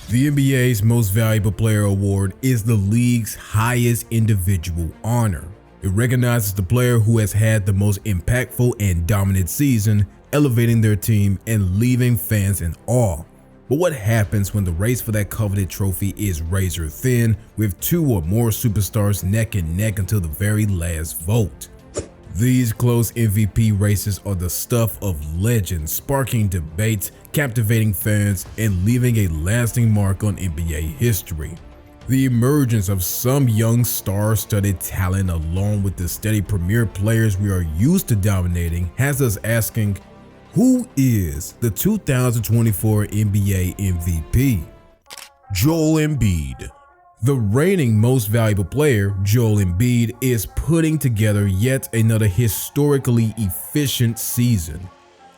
The NBA's Most Valuable Player Award is the league's highest individual honor. It recognizes the player who has had the most impactful and dominant season, elevating their team and leaving fans in awe. But what happens when the race for that coveted trophy is razor thin, with two or more superstars neck and neck until the very last vote? These close MVP races are the stuff of legends, sparking debates, captivating fans, and leaving a lasting mark on NBA history. The emergence of some young star-studded talent along with the steady premier players we are used to dominating has us asking, who is the 2024 NBA MVP? Joel Embiid. The reigning most valuable player, Joel Embiid, is putting together yet another historically efficient season.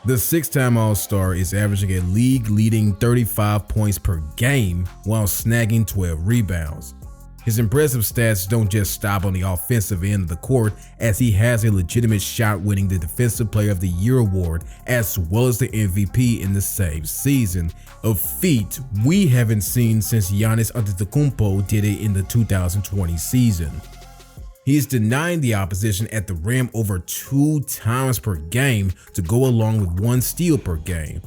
The six-time All-Star is averaging a league-leading 35 points per game while snagging 12 rebounds. His impressive stats don't just stop on the offensive end of the court, as he has a legitimate shot winning the Defensive Player of the Year award as well as the MVP in the same season, a feat we haven't seen since Giannis Antetokounmpo did it in the 2020 season. He is denying the opposition at the rim over 2 times per game to go along with 1 steal per game.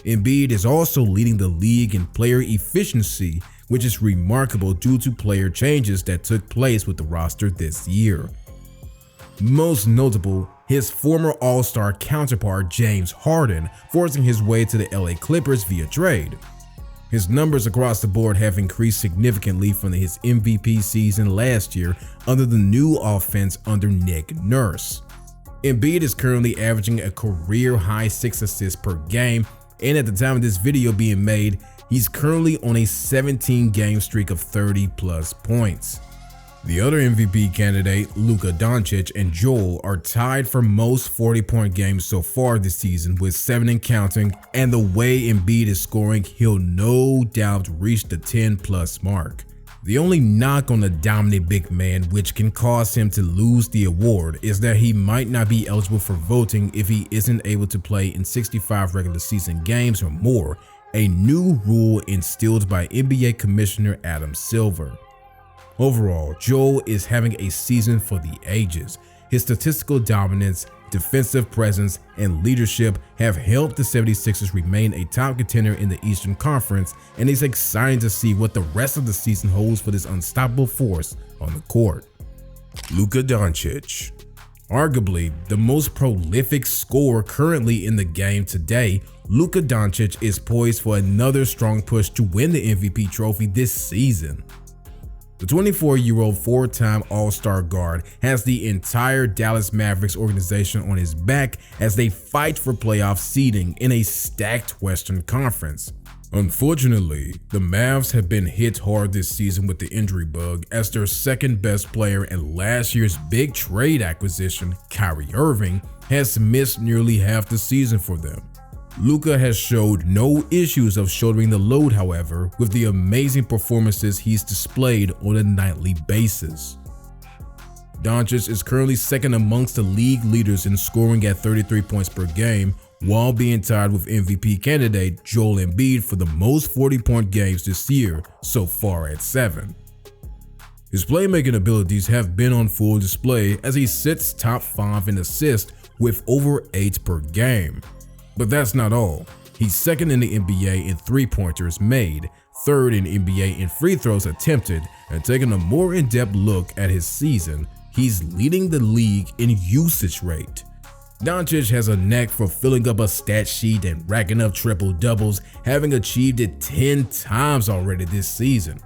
Embiid is also leading the league in player efficiency, which is remarkable due to player changes that took place with the roster this year. Most notable, his former All-Star counterpart James Harden forcing his way to the LA Clippers via trade. His numbers across the board have increased significantly from his MVP season last year under the new offense under Nick Nurse. Embiid is currently averaging a career-high 6 assists per game, and at the time of this video being made, he's currently on a 17-game streak of 30-plus points. The other MVP candidate, Luka Doncic, and Joel are tied for most 40-point games so far this season with 7 and counting, and the way Embiid is scoring, he'll no doubt reach the 10-plus mark. The only knock on the dominant big man which can cause him to lose the award is that he might not be eligible for voting if he isn't able to play in 65 regular season games or more, a new rule instilled by NBA Commissioner Adam Silver. Overall, Joel is having a season for the ages. His statistical dominance, defensive presence, and leadership have helped the 76ers remain a top contender in the Eastern Conference, and it's exciting to see what the rest of the season holds for this unstoppable force on the court. Luka Doncic. Arguably the most prolific scorer currently in the game today, Luka Doncic is poised for another strong push to win the MVP trophy this season. The 24-year-old 4-time All-Star guard has the entire Dallas Mavericks organization on his back as they fight for playoff seeding in a stacked Western Conference. Unfortunately, the Mavs have been hit hard this season with the injury bug as their second best player and last year's big trade acquisition, Kyrie Irving, has missed nearly half the season for them. Luka has showed no issues of shouldering the load, however, with the amazing performances he's displayed on a nightly basis. Doncic is currently second amongst the league leaders in scoring at 33 points per game, while being tied with MVP candidate Joel Embiid for the most 40-point games this year, so far at 7. His playmaking abilities have been on full display as he sits top 5 in assists with over 8 per game. But that's not all. He's second in the NBA in three-pointers made, third in NBA in free throws attempted, and taking a more in-depth look at his season, he's leading the league in usage rate. Doncic has a knack for filling up a stat sheet and racking up triple-doubles, having achieved it 10 times already this season.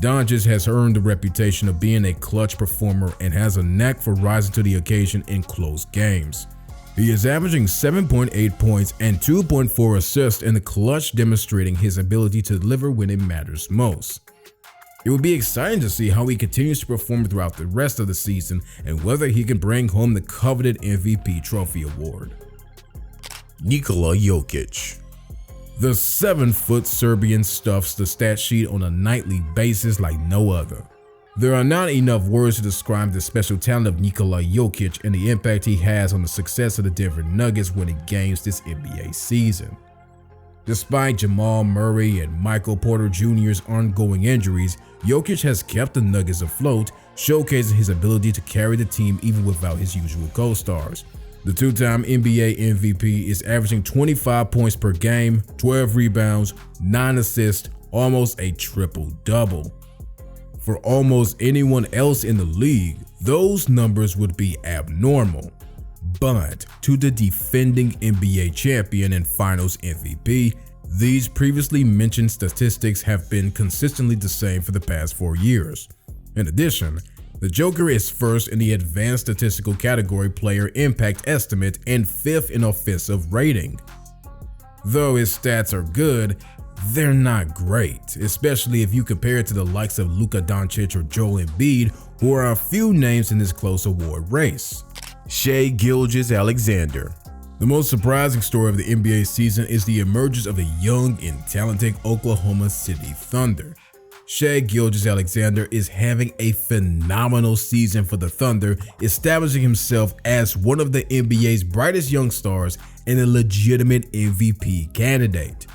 Doncic has earned the reputation of being a clutch performer and has a knack for rising to the occasion in close games. He is averaging 7.8 points and 2.4 assists in the clutch, demonstrating his ability to deliver when it matters most. It will be exciting to see how he continues to perform throughout the rest of the season and whether he can bring home the coveted MVP trophy award. Nikola Jokic. The 7-foot Serbian stuffs the stat sheet on a nightly basis like no other. There are not enough words to describe the special talent of Nikola Jokic and the impact he has on the success of the Denver Nuggets winning games this NBA season. Despite Jamal Murray and Michael Porter Jr.'s ongoing injuries, Jokic has kept the Nuggets afloat, showcasing his ability to carry the team even without his usual co-stars. The two-time NBA MVP is averaging 25 points per game, 12 rebounds, 9 assists, almost a triple-double. For almost anyone else in the league, those numbers would be abnormal. But to the defending NBA champion and Finals MVP, these previously mentioned statistics have been consistently the same for the past 4 years. In addition, the Joker is first in the advanced statistical category player impact estimate and 5th in offensive rating. Though his stats are good, they're not great, especially if you compare it to the likes of Luka Doncic or Joel Embiid, who are a few names in this close award race. Shai Gilgeous-Alexander. The most surprising story of the NBA season is the emergence of a young and talented Oklahoma City Thunder. Shai Gilgeous-Alexander is having a phenomenal season for the Thunder, establishing himself as one of the NBA's brightest young stars and a legitimate MVP candidate.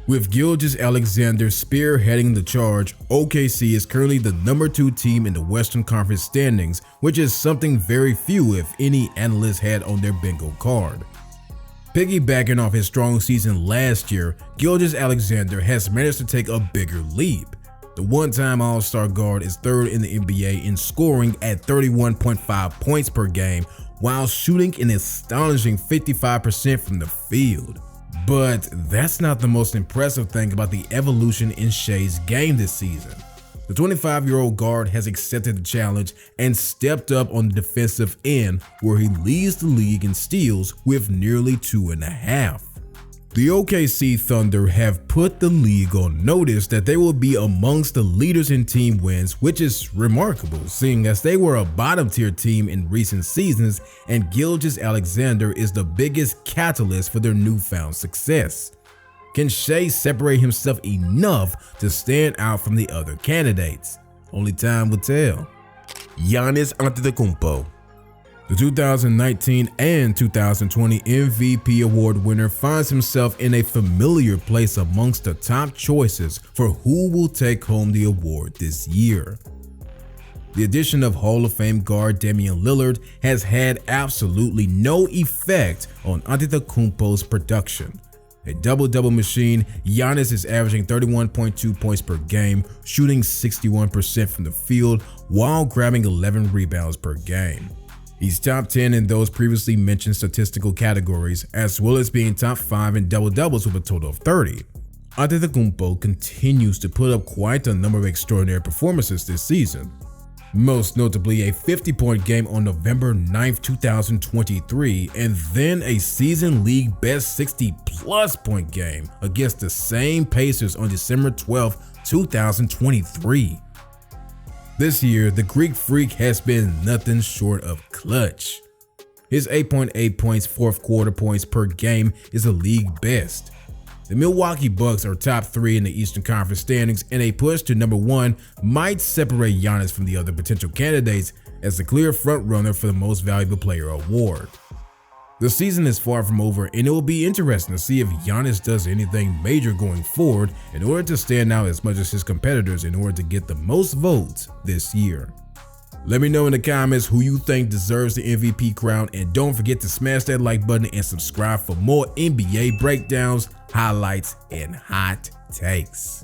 With Gilgeous-Alexander spearheading the charge, OKC is currently the number 2 team in the Western Conference standings, which is something very few, if any, analysts had on their bingo card. Piggybacking off his strong season last year, Gilgeous-Alexander has managed to take a bigger leap. The one-time All-Star guard is 3rd in the NBA in scoring at 31.5 points per game, while shooting an astonishing 55% from the field. But that's not the most impressive thing about the evolution in Shai's game this season. The 25-year-old guard has accepted the challenge and stepped up on the defensive end, where he leads the league in steals with nearly 2.5. The OKC Thunder have put the league on notice that they will be amongst the leaders in team wins, which is remarkable, seeing as they were a bottom-tier team in recent seasons, and Gilgeous-Alexander is the biggest catalyst for their newfound success. Can Shai separate himself enough to stand out from the other candidates? Only time will tell. Giannis Antetokounmpo. The 2019 and 2020 MVP award winner finds himself in a familiar place amongst the top choices for who will take home the award this year. The addition of Hall of Fame guard Damian Lillard has had absolutely no effect on Antetokounmpo's production. A double-double machine, Giannis is averaging 31.2 points per game, shooting 61% from the field, while grabbing 11 rebounds per game. He's top 10 in those previously mentioned statistical categories, as well as being top 5 in double-doubles with a total of 30. Antetokounmpo continues to put up quite a number of extraordinary performances this season. Most notably a 50-point game on November 9, 2023, and then a season league best 60-plus point game against the same Pacers on December 12, 2023. This year, the Greek Freak has been nothing short of clutch. His 8.8 points fourth quarter points per game is a league best. The Milwaukee Bucks are top 3 in the Eastern Conference standings, and a push to number 1 might separate Giannis from the other potential candidates as the clear frontrunner for the Most Valuable Player award. The season is far from over, and it will be interesting to see if Giannis does anything major going forward in order to stand out as much as his competitors in order to get the most votes this year. Let me know in the comments who you think deserves the MVP crown, and don't forget to smash that like button and subscribe for more NBA breakdowns, highlights, and hot takes.